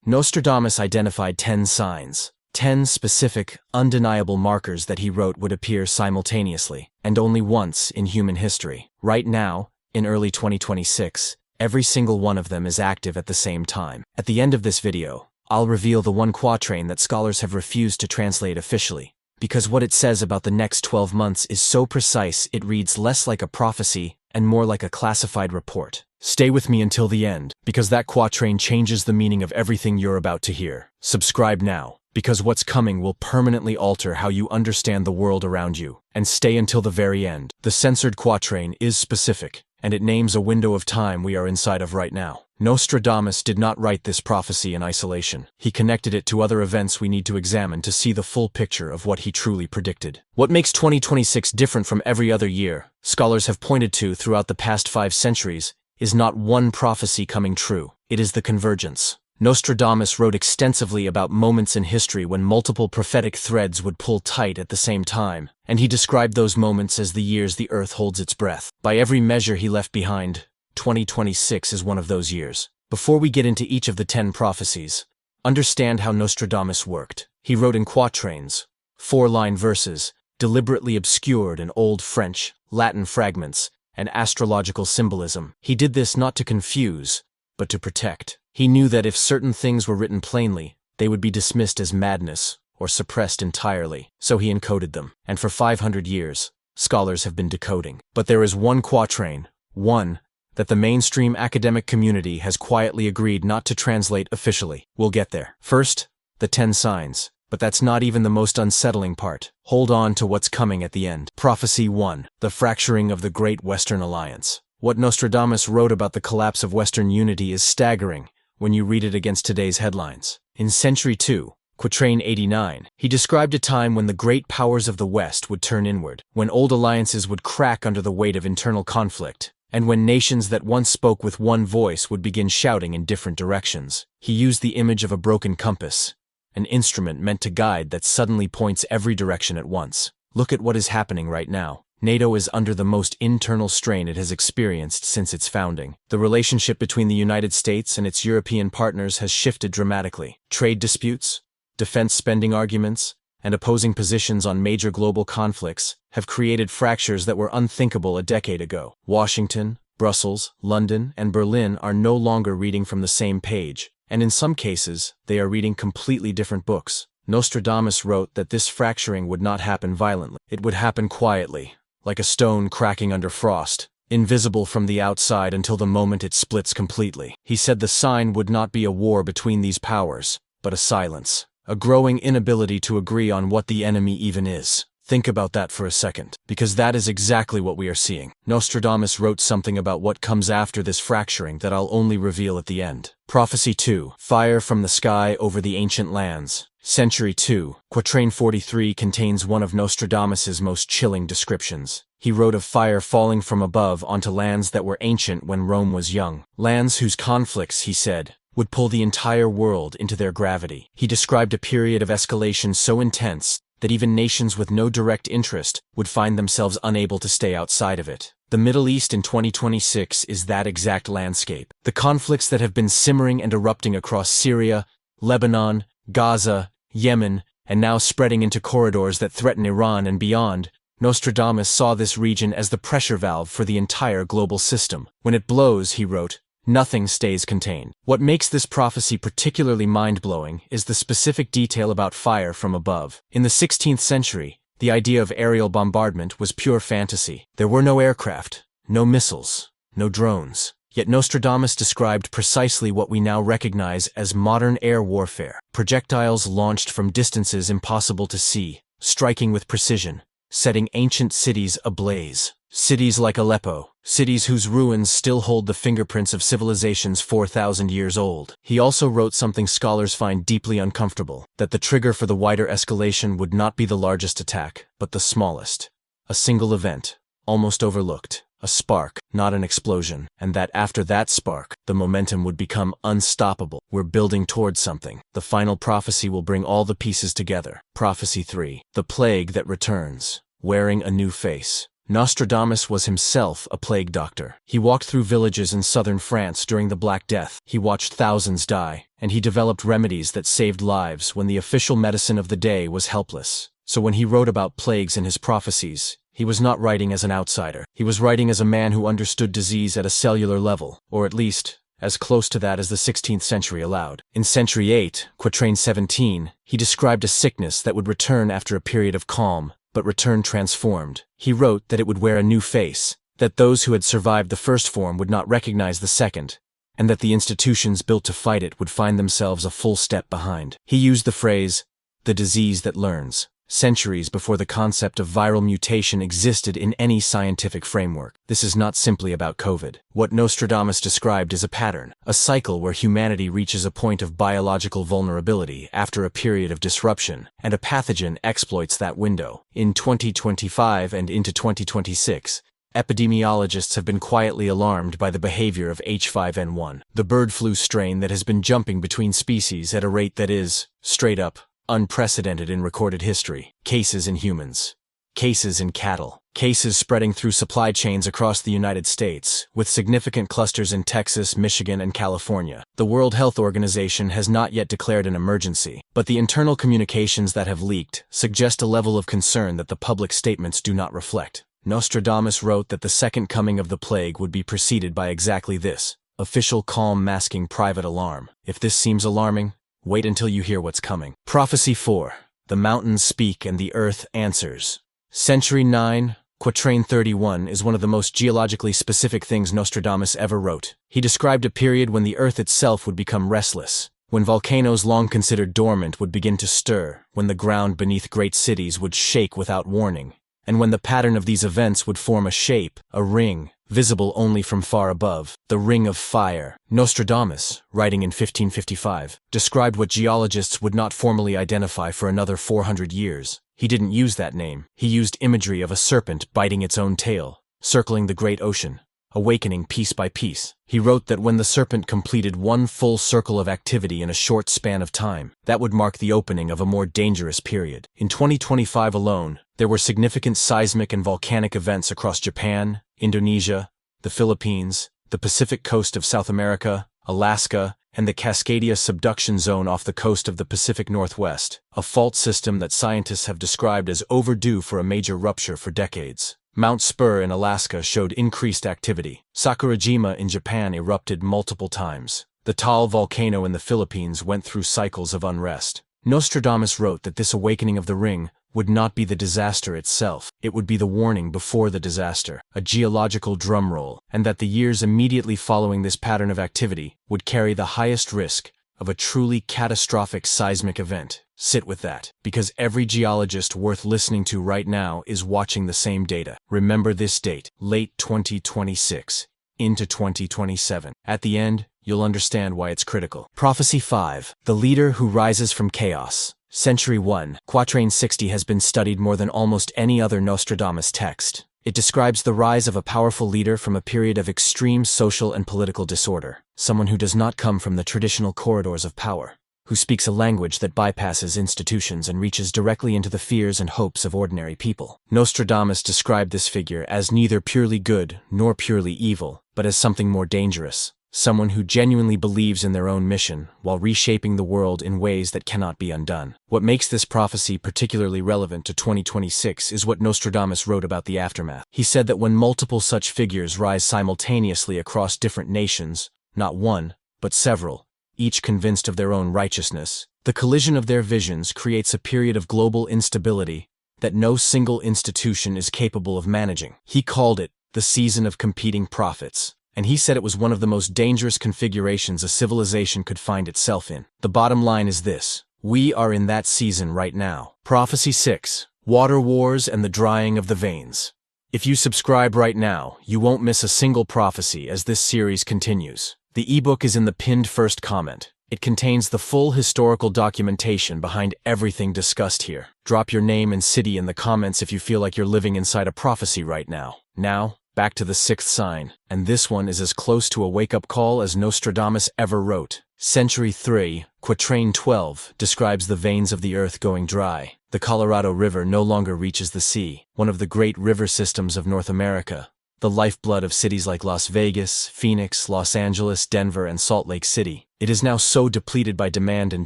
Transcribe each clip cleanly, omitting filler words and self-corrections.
Nostradamus identified 10 signs, 10 specific, undeniable markers that he wrote would appear simultaneously, and only once in human history. Right now, in early 2026, every single one of them is active at the same time. At the end of this video, I'll reveal the one quatrain that scholars have refused to translate officially, because what it says about the next 12 months is so precise it reads less like a prophecy and more like a classified report. Stay with me until the end, because that quatrain changes the meaning of everything you're about to hear. Subscribe now, because what's coming will permanently alter how you understand the world around you. And stay until the very end. The censored quatrain is specific, and it names a window of time we are inside of right now. Nostradamus did not write this prophecy in isolation. He connected it to other events we need to examine to see the full picture of what he truly predicted. What makes 2026 different from every other year, scholars have pointed to throughout the past 5 centuries, is not one prophecy coming true. It is the convergence. Nostradamus wrote extensively about moments in history when multiple prophetic threads would pull tight at the same time, and he described those moments as the years the earth holds its breath. By every measure he left behind, 2026 is one of those years. Before we get into each of the 10 prophecies, understand how Nostradamus worked. He wrote in quatrains, 4-line verses, deliberately obscured in old French, Latin fragments, and astrological symbolism. He did this not to confuse, but to protect. He knew that if certain things were written plainly, they would be dismissed as madness or suppressed entirely, so he encoded them. And for 500 years, scholars have been decoding. But there is one quatrain, one, that the mainstream academic community has quietly agreed not to translate officially. We'll get there. First, the 10 signs. But that's not even the most unsettling part. Hold on to what's coming at the end. Prophecy 1. The fracturing of the Great Western Alliance. What Nostradamus wrote about the collapse of Western unity is staggering when you read it against today's headlines. In Century 2, Quatrain 89, he described a time when the great powers of the West would turn inward, when old alliances would crack under the weight of internal conflict, and when nations that once spoke with one voice would begin shouting in different directions. He used the image of a broken compass, an instrument meant to guide that suddenly points every direction at once. Look at what is happening right now. NATO is under the most internal strain it has experienced since its founding. The relationship between the United States and its European partners has shifted dramatically. Trade disputes, defense spending arguments, and opposing positions on major global conflicts have created fractures that were unthinkable a decade ago. Washington, Brussels, London, and Berlin are no longer reading from the same page, and in some cases, they are reading completely different books. Nostradamus wrote that this fracturing would not happen violently. It would happen quietly, like a stone cracking under frost, invisible from the outside until the moment it splits completely. He said the sign would not be a war between these powers, but a silence, a growing inability to agree on what the enemy even is. Think about that for a second, because that is exactly what we are seeing. Nostradamus wrote something about what comes after this fracturing that I'll only reveal at the end. Prophecy 2. Fire from the sky over the ancient lands. Century 2, Quatrain 43 contains one of Nostradamus's most chilling descriptions. He wrote of fire falling from above onto lands that were ancient when Rome was young. Lands whose conflicts, he said, would pull the entire world into their gravity. He described a period of escalation so intense that even nations with no direct interest would find themselves unable to stay outside of it. The Middle East in 2026 is that exact landscape. The conflicts that have been simmering and erupting across Syria, Lebanon, Gaza, Yemen, and now spreading into corridors that threaten Iran and beyond. Nostradamus saw this region as the pressure valve for the entire global system. When it blows, he wrote, nothing stays contained. What makes this prophecy particularly mind-blowing is the specific detail about fire from above. In the 16th century, the idea of aerial bombardment was pure fantasy. There were no aircraft, no missiles, no drones. Yet Nostradamus described precisely what we now recognize as modern air warfare. Projectiles launched from distances impossible to see, striking with precision, setting ancient cities ablaze. Cities like Aleppo, cities whose ruins still hold the fingerprints of civilizations 4,000 years old. He also wrote something scholars find deeply uncomfortable, that the trigger for the wider escalation would not be the largest attack, but the smallest. A single event, almost overlooked, a spark, not an explosion, and that after that spark, the momentum would become unstoppable. We're building towards something. The final prophecy will bring all the pieces together. Prophecy 3. The plague that returns, wearing a new face. Nostradamus was himself a plague doctor. He walked through villages in southern France during the Black Death. He watched thousands die, and he developed remedies that saved lives when the official medicine of the day was helpless. So when he wrote about plagues in his prophecies, he was not writing as an outsider. He was writing as a man who understood disease at a cellular level, or at least as close to that as the 16th century allowed. In Century 8, Quatrain 17, he described a sickness that would return after a period of calm, but return transformed. He wrote that it would wear a new face, that those who had survived the first form would not recognize the second, and that the institutions built to fight it would find themselves a full step behind. He used the phrase, "the disease that learns," centuries before the concept of viral mutation existed in any scientific framework. This is not simply about COVID. What Nostradamus described is a pattern, a cycle where humanity reaches a point of biological vulnerability after a period of disruption, and a pathogen exploits that window. In 2025 and into 2026, epidemiologists have been quietly alarmed by the behavior of H5N1, the bird flu strain that has been jumping between species at a rate that is, straight up, unprecedented in recorded history. Cases in humans. Cases in cattle. Cases spreading through supply chains across the United States, with significant clusters in Texas, Michigan, and California. The World Health Organization has not yet declared an emergency, but the internal communications that have leaked suggest a level of concern that the public statements do not reflect. Nostradamus wrote that the second coming of the plague would be preceded by exactly this: official calm masking private alarm. If this seems alarming, wait until you hear what's coming. Prophecy 4. The mountains speak and the earth answers. Century 9, Quatrain 31 is one of the most geologically specific things Nostradamus ever wrote. He described a period when the earth itself would become restless, when volcanoes long considered dormant would begin to stir, when the ground beneath great cities would shake without warning, and when the pattern of these events would form a shape, a ring, visible only from far above, the Ring of Fire. Nostradamus, writing in 1555, described what geologists would not formally identify for another 400 years. He didn't use that name. He used imagery of a serpent biting its own tail, circling the great ocean, awakening piece by piece. He wrote that when the serpent completed one full circle of activity in a short span of time, that would mark the opening of a more dangerous period. In 2025 alone, there were significant seismic and volcanic events across Japan, Indonesia, the Philippines, the Pacific coast of South America, Alaska, and the Cascadia subduction zone off the coast of the Pacific Northwest, a fault system that scientists have described as overdue for a major rupture for decades. Mount Spur in Alaska showed increased activity. Sakurajima in Japan erupted multiple times. The Taal volcano in the Philippines went through cycles of unrest. Nostradamus wrote that this awakening of the ring would not be the disaster itself, it would be the warning before the disaster, a geological drumroll, and that the years immediately following this pattern of activity would carry the highest risk of a truly catastrophic seismic event. Sit with that, because every geologist worth listening to right now is watching the same data. Remember this date, late 2026, into 2027. At the end, you'll understand why it's critical. Prophecy 5. The leader who rises from chaos. Century 1, Quatrain 60 has been studied more than almost any other Nostradamus text. It describes the rise of a powerful leader from a period of extreme social and political disorder, someone who does not come from the traditional corridors of power, who speaks a language that bypasses institutions and reaches directly into the fears and hopes of ordinary people. Nostradamus described this figure as neither purely good nor purely evil, but as something more dangerous. Someone who genuinely believes in their own mission while reshaping the world in ways that cannot be undone. What makes this prophecy particularly relevant to 2026 is what Nostradamus wrote about the aftermath. He said that when multiple such figures rise simultaneously across different nations, not one, but several, each convinced of their own righteousness, the collision of their visions creates a period of global instability that no single institution is capable of managing. He called it the season of competing prophets. And he said it was one of the most dangerous configurations a civilization could find itself in. The bottom line is this: we are in that season right now. Prophecy 6. Water wars and the drying of the veins. If you subscribe right now, you won't miss a single prophecy as this series continues. The ebook is in the pinned first comment. It contains the full historical documentation behind everything discussed here. Drop your name and city in the comments if you feel like you're living inside a prophecy right now. Now, back to the sixth sign, and this one is as close to a wake-up call as Nostradamus ever wrote. Century 3, Quatrain 12, describes the veins of the earth going dry. The Colorado River no longer reaches the sea, one of the great river systems of North America, the lifeblood of cities like Las Vegas, Phoenix, Los Angeles, Denver, and Salt Lake City. It is now so depleted by demand and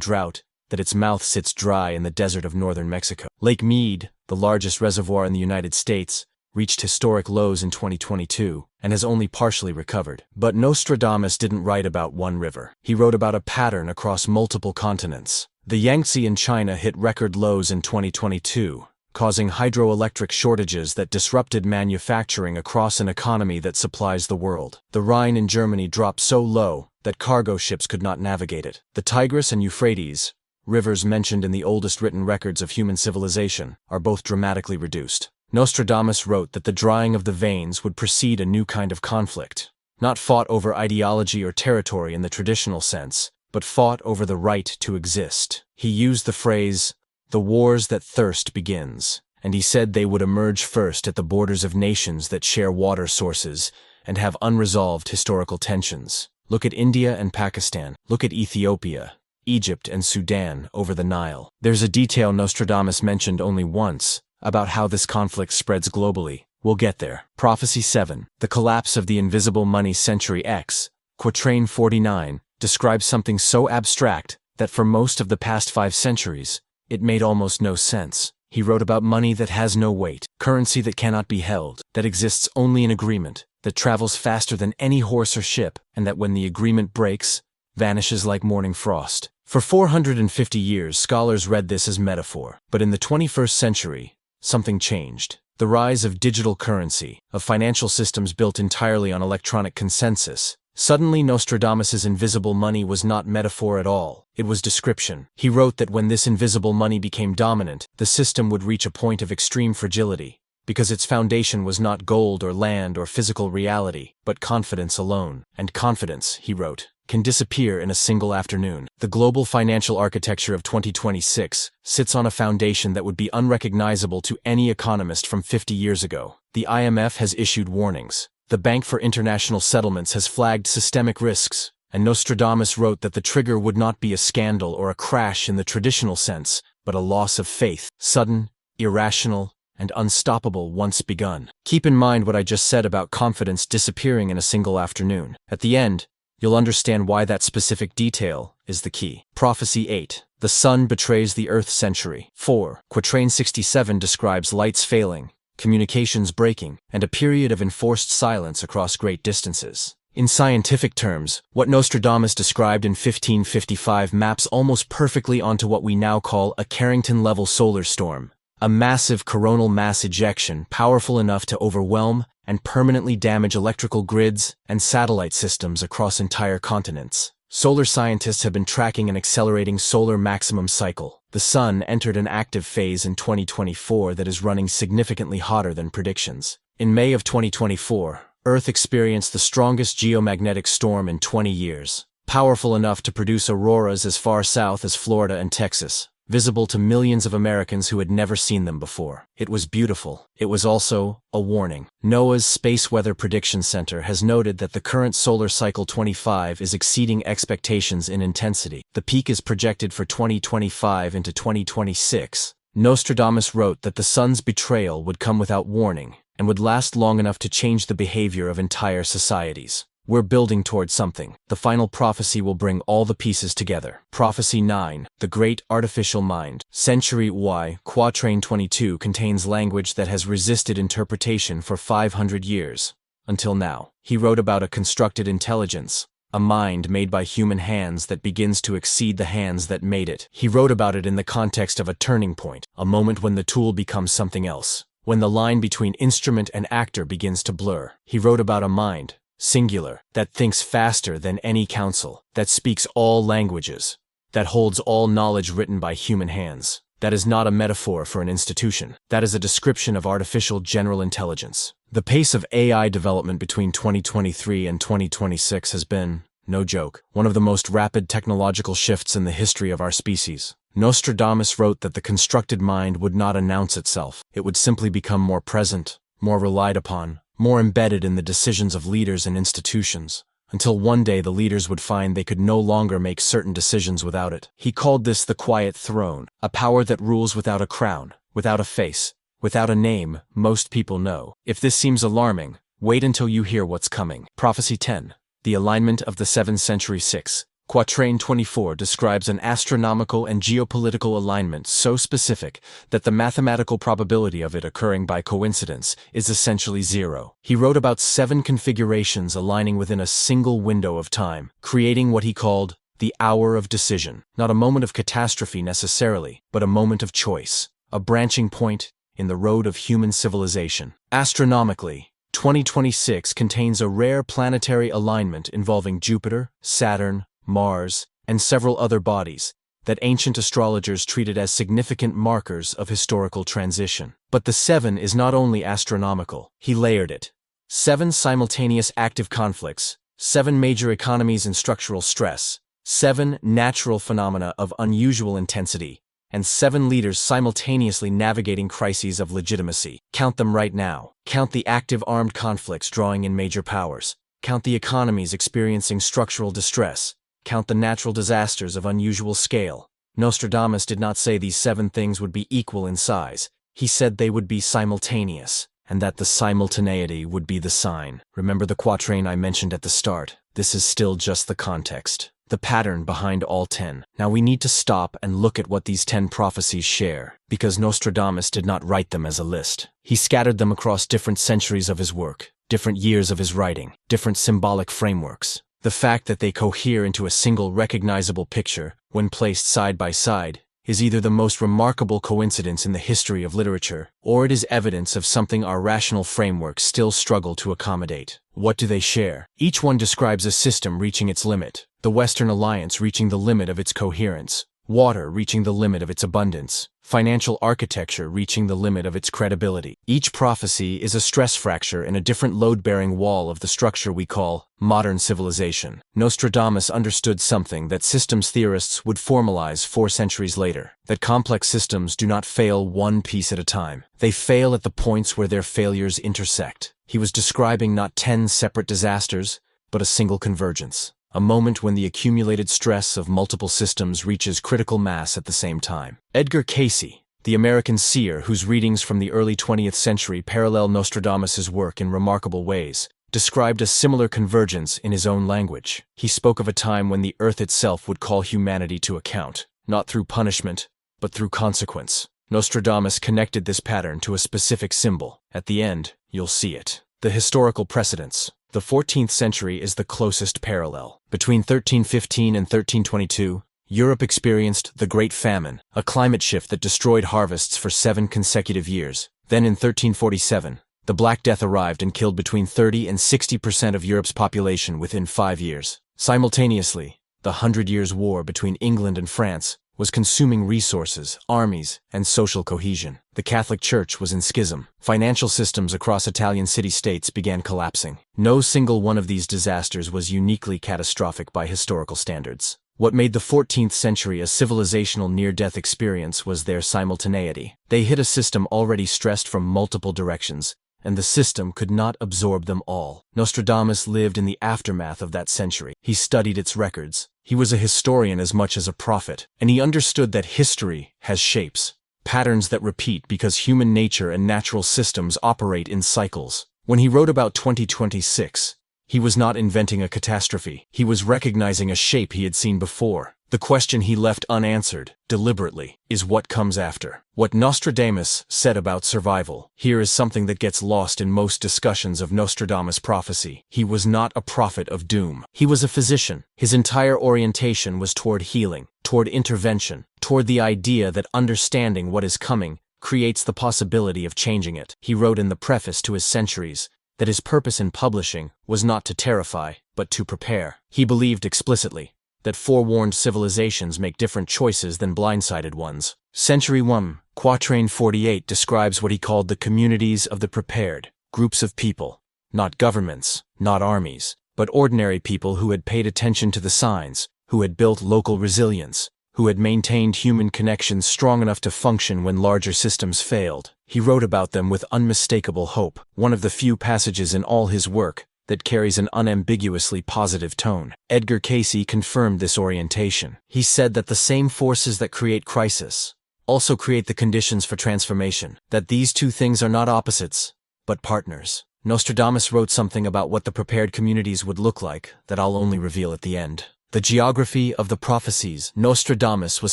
drought that its mouth sits dry in the desert of northern Mexico. Lake Mead, the largest reservoir in the United States, reached historic lows in 2022 and has only partially recovered. But Nostradamus didn't write about one river. He wrote about a pattern across multiple continents. The Yangtze in China hit record lows in 2022, causing hydroelectric shortages that disrupted manufacturing across an economy that supplies the world. The Rhine in Germany dropped so low that cargo ships could not navigate it. The Tigris and Euphrates, rivers mentioned in the oldest written records of human civilization, are both dramatically reduced. Nostradamus wrote that the drying of the veins would precede a new kind of conflict, not fought over ideology or territory in the traditional sense, but fought over the right to exist. He used the phrase, "the wars that thirst begins," and he said they would emerge first at the borders of nations that share water sources and have unresolved historical tensions. Look at India and Pakistan. Look at Ethiopia, Egypt, and Sudan over the Nile. There's a detail Nostradamus mentioned only once, about how this conflict spreads globally. We'll get there. Prophecy 7. The collapse of the invisible money. Century X, Quatrain 49, describes something so abstract that for most of the past 5 centuries, it made almost no sense. He wrote about money that has no weight, currency that cannot be held, that exists only in agreement, that travels faster than any horse or ship, and that when the agreement breaks, vanishes like morning frost. For 450 years, scholars read this as metaphor. But in the 21st century, something changed. The rise of digital currency, of financial systems built entirely on electronic consensus. Suddenly Nostradamus's invisible money was not metaphor at all. It was description. He wrote that when this invisible money became dominant, the system would reach a point of extreme fragility, because its foundation was not gold or land or physical reality, but confidence alone. And confidence, he wrote, can disappear in a single afternoon. The global financial architecture of 2026 sits on a foundation that would be unrecognizable to any economist from 50 years ago. The IMF has issued warnings. The Bank for International Settlements has flagged systemic risks, and Nostradamus wrote that the trigger would not be a scandal or a crash in the traditional sense, but a loss of faith, sudden, irrational, and unstoppable once begun. Keep in mind what I just said about confidence disappearing in a single afternoon. At the end, you'll understand why that specific detail is the key. Prophecy 8. The sun betrays the earth. Century 4. Quatrain 67 describes lights failing, communications breaking, and a period of enforced silence across great distances. In scientific terms, what Nostradamus described in 1555 maps almost perfectly onto what we now call a Carrington-level solar storm, a massive coronal mass ejection powerful enough to overwhelm and permanently damage electrical grids and satellite systems across entire continents. Solar scientists have been tracking an accelerating solar maximum cycle. The sun entered an active phase in 2024 that is running significantly hotter than predictions. In May of 2024, Earth experienced the strongest geomagnetic storm in 20 years, powerful enough to produce auroras as far south as Florida and Texas, visible to millions of Americans who had never seen them before. It was beautiful. It was also a warning. NOAA's Space Weather Prediction Center has noted that the current solar cycle 25 is exceeding expectations in intensity. The peak is projected for 2025 into 2026. Nostradamus wrote that the sun's betrayal would come without warning and would last long enough to change the behavior of entire societies. We're building towards something. The final prophecy will bring all the pieces together. Prophecy 9. The Great Artificial Mind. Century Y, Quatrain 22 contains language that has resisted interpretation for 500 years. Until now. He wrote about a constructed intelligence, a mind made by human hands that begins to exceed the hands that made it. He wrote about it in the context of a turning point, a moment when the tool becomes something else, when the line between instrument and actor begins to blur. He wrote about a mind, singular, that thinks faster than any council, that speaks all languages, that holds all knowledge written by human hands. That is not a metaphor for an institution. That is a description of artificial general intelligence. The pace of AI development between 2023 and 2026 has been, no joke, one of the most rapid technological shifts in the history of our species. Nostradamus wrote that the constructed mind would not announce itself. It would simply become more present, more relied upon, more embedded in the decisions of leaders and institutions, until one day the leaders would find they could no longer make certain decisions without it. He called this the quiet throne, a power that rules without a crown, without a face, without a name most people know. If this seems alarming, wait until you hear what's coming. Prophecy 10. The alignment of the 7th century 6. Quatrain 24 describes an astronomical and geopolitical alignment so specific that the mathematical probability of it occurring by coincidence is essentially zero. He wrote about 7 configurations aligning within a single window of time, creating what he called the hour of decision. Not a moment of catastrophe necessarily, but a moment of choice, a branching point in the road of human civilization. Astronomically, 2026 contains a rare planetary alignment involving Jupiter, Saturn, Mars, and several other bodies that ancient astrologers treated as significant markers of historical transition. But the 7 is not only astronomical, he layered it. 7 simultaneous active conflicts, 7 major economies in structural stress, 7 natural phenomena of unusual intensity, and 7 leaders simultaneously navigating crises of legitimacy. Count them right now. Count the active armed conflicts drawing in major powers. Count the economies experiencing structural distress. Count the natural disasters of unusual scale. Nostradamus did not say these 7 things would be equal in size. He said they would be simultaneous, and that the simultaneity would be the sign. Remember the quatrain I mentioned at the start? This is still just the context, the pattern behind all 10. Now we need to stop and look at what these 10 prophecies share, because Nostradamus did not write them as a list. He scattered them across different centuries of his work, different years of his writing, different symbolic frameworks. The fact that they cohere into a single recognizable picture, when placed side by side, is either the most remarkable coincidence in the history of literature, or it is evidence of something our rational frameworks still struggle to accommodate. What do they share? Each one describes a system reaching its limit, the Western Alliance reaching the limit of its coherence, water reaching the limit of its abundance, financial architecture reaching the limit of its credibility. Each prophecy is a stress fracture in a different load-bearing wall of the structure we call modern civilization. Nostradamus understood something that systems theorists would formalize 4 centuries later, that complex systems do not fail one piece at a time. They fail at the points where their failures intersect. He was describing not 10 separate disasters, but a single convergence. A moment when the accumulated stress of multiple systems reaches critical mass at the same time. Edgar Cayce, the American seer whose readings from the early 20th century parallel Nostradamus's work in remarkable ways, described a similar convergence in his own language. He spoke of a time when the earth itself would call humanity to account, not through punishment, but through consequence. Nostradamus connected this pattern to a specific symbol. At the end, you'll see it. The historical precedents. The 14th century is the closest parallel. Between 1315 and 1322, Europe experienced the Great Famine, a climate shift that destroyed harvests for 7 consecutive years. Then in 1347, the Black Death arrived and killed between 30 and 60% of Europe's population within 5 years. Simultaneously, the 100 Years' War between England and France was consuming resources, armies, and social cohesion. The Catholic Church was in schism. Financial systems across Italian city-states began collapsing. No single one of these disasters was uniquely catastrophic by historical standards. What made the 14th century a civilizational near-death experience was their simultaneity. They hit a system already stressed from multiple directions, and the system could not absorb them all. Nostradamus lived in the aftermath of that century. He studied its records. He was a historian as much as a prophet, and he understood that history has shapes, patterns that repeat because human nature and natural systems operate in cycles. When he wrote about 2026, he was not inventing a catastrophe. He was recognizing a shape he had seen before. The question he left unanswered, deliberately, is what comes after. What Nostradamus said about survival. Here is something that gets lost in most discussions of Nostradamus prophecy. He was not a prophet of doom. He was a physician. His entire orientation was toward healing, toward intervention, toward the idea that understanding what is coming creates the possibility of changing it. He wrote in the preface to his Centuries that his purpose in publishing was not to terrify, but to prepare. He believed explicitly that forewarned civilizations make different choices than blindsided ones. Century 1, Quatrain 48 describes what he called the communities of the prepared, groups of people, not governments, not armies, but ordinary people who had paid attention to the signs, who had built local resilience, who had maintained human connections strong enough to function when larger systems failed. He wrote about them with unmistakable hope. One of the few passages in all his work that carries an unambiguously positive tone. Edgar Cayce confirmed this orientation. He said that the same forces that create crisis also create the conditions for transformation, that these two things are not opposites, but partners. Nostradamus wrote something about what the prepared communities would look like that I'll only reveal at the end. The geography of the prophecies. Nostradamus was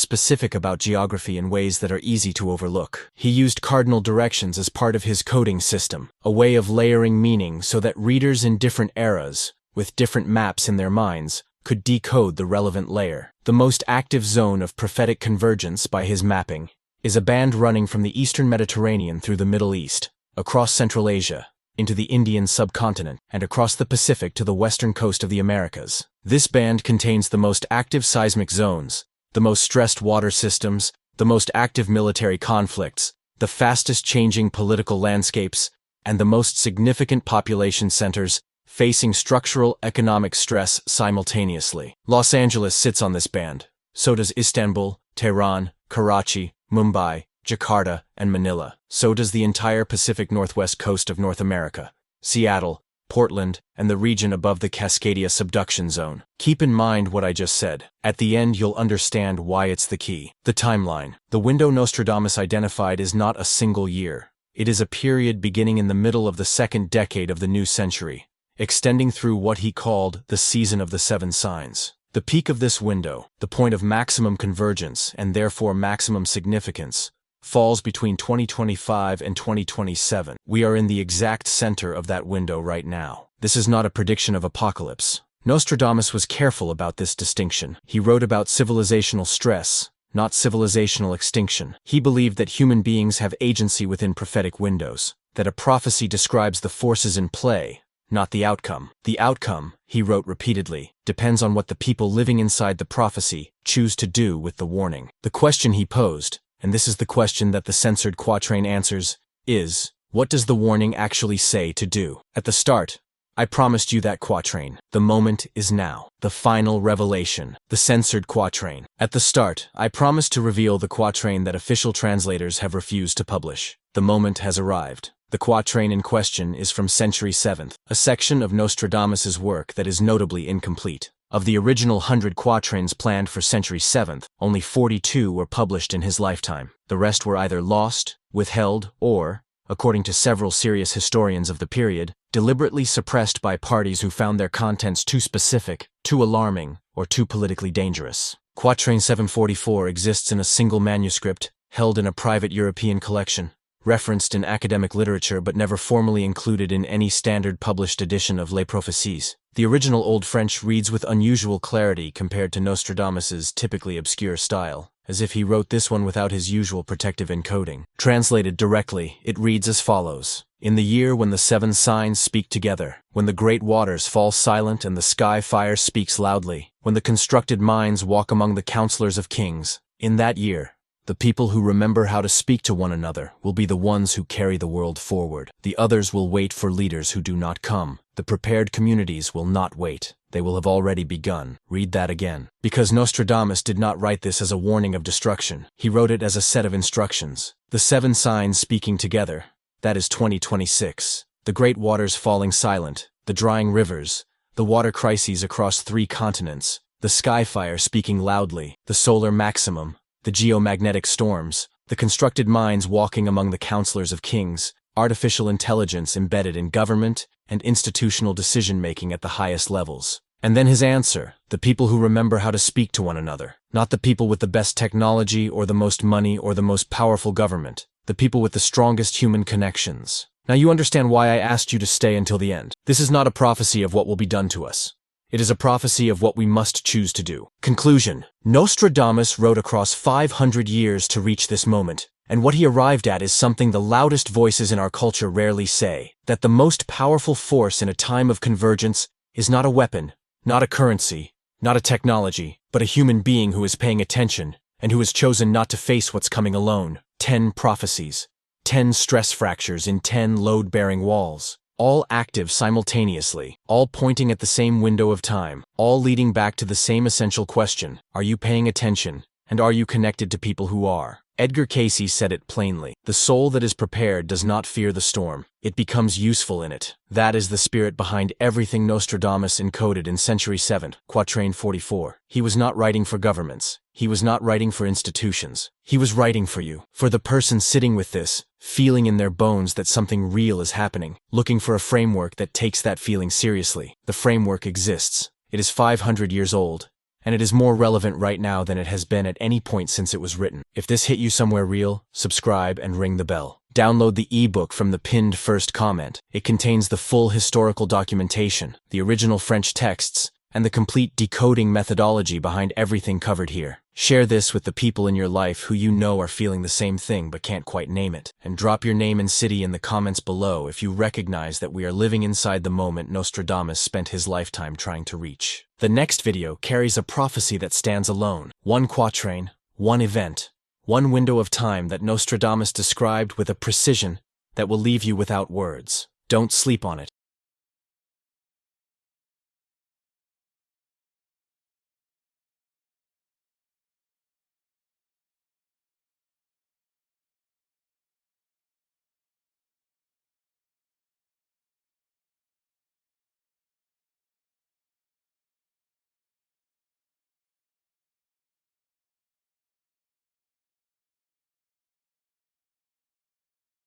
specific about geography in ways that are easy to overlook. He used cardinal directions as part of his coding system, a way of layering meaning so that readers in different eras, with different maps in their minds, could decode the relevant layer. The most active zone of prophetic convergence by his mapping is a band running from the eastern Mediterranean through the Middle East, across Central Asia, into the Indian subcontinent, and across the Pacific to the western coast of the Americas. This band contains the most active seismic zones, the most stressed water systems, the most active military conflicts, the fastest changing political landscapes, and the most significant population centers facing structural economic stress simultaneously. Los Angeles sits on this band. So does Istanbul, Tehran, Karachi, Mumbai, Jakarta, and Manila. So does the entire Pacific Northwest coast of North America, Seattle, Portland, and the region above the Cascadia subduction zone. Keep in mind what I just said. At the end, you'll understand why it's the key. The timeline. The window Nostradamus identified is not a single year. It is a period beginning in the middle of the second decade of the new century, extending through what he called the season of the seven signs. The peak of this window, the point of maximum convergence and therefore maximum significance, falls between 2025 and 2027. We are in the exact center of that window right now. This is not a prediction of apocalypse. Nostradamus was careful about this distinction. He wrote about civilizational stress, not civilizational extinction. He believed that human beings have agency within prophetic windows, that a prophecy describes the forces in play, not the outcome. The outcome, he wrote repeatedly, depends on what the people living inside the prophecy choose to do with the warning. The question he posed, and this is the question that the censored quatrain answers, is, what does the warning actually say to do? At the start, I promised you that quatrain. The moment is now. The final revelation. The censored quatrain. At the start, I promised to reveal the quatrain that official translators have refused to publish. The moment has arrived. The quatrain in question is from Century 7th, a section of Nostradamus's work that is notably incomplete. Of the original 100 quatrains planned for Century 7th, only 42 were published in his lifetime. The rest were either lost, withheld, or, according to several serious historians of the period, deliberately suppressed by parties who found their contents too specific, too alarming, or too politically dangerous. Quatrain 744 exists in a single manuscript, held in a private European collection, referenced in academic literature but never formally included in any standard published edition of Les Prophéties. The original Old French reads with unusual clarity compared to Nostradamus's typically obscure style, as if he wrote this one without his usual protective encoding. Translated directly, it reads as follows. In the year when the seven signs speak together, when the great waters fall silent and the sky fire speaks loudly, when the constructed minds walk among the counselors of kings, in that year, the people who remember how to speak to one another will be the ones who carry the world forward. The others will wait for leaders who do not come. The prepared communities will not wait. They will have already begun. Read that again. Because Nostradamus did not write this as a warning of destruction. He wrote it as a set of instructions. The seven signs speaking together. That is 2026. The great waters falling silent. The drying rivers. The water crises across 3 continents. The sky fire speaking loudly. The solar maximum. The geomagnetic storms, the constructed minds walking among the counselors of kings, artificial intelligence embedded in government, and institutional decision-making at the highest levels. And then his answer, the people who remember how to speak to one another, not the people with the best technology or the most money or the most powerful government, the people with the strongest human connections. Now you understand why I asked you to stay until the end. This is not a prophecy of what will be done to us. It is a prophecy of what we must choose to do. Conclusion. Nostradamus wrote across 500 years to reach this moment, and what he arrived at is something the loudest voices in our culture rarely say, that the most powerful force in a time of convergence is not a weapon, not a currency, not a technology, but a human being who is paying attention and who has chosen not to face what's coming alone. 10 prophecies, 10 stress fractures in 10 load-bearing walls. All active simultaneously, all pointing at the same window of time, all leading back to the same essential question, are you paying attention, and are you connected to people who are? Edgar Cayce said it plainly. The soul that is prepared does not fear the storm. It becomes useful in it. That is the spirit behind everything Nostradamus encoded in Century 7, Quatrain 44. He was not writing for governments. He was not writing for institutions. He was writing for you, for the person sitting with this, feeling in their bones that something real is happening, looking for a framework that takes that feeling seriously. The framework exists. It is 500 years old. And it is more relevant right now than it has been at any point since it was written. If this hit you somewhere real, subscribe and ring the bell. Download the ebook from the pinned first comment. It contains the full historical documentation, the original French texts, and the complete decoding methodology behind everything covered here. Share this with the people in your life who you know are feeling the same thing but can't quite name it. And drop your name and city in the comments below if you recognize that we are living inside the moment Nostradamus spent his lifetime trying to reach. The next video carries a prophecy that stands alone. One quatrain, one event, one window of time that Nostradamus described with a precision that will leave you without words. Don't sleep on it.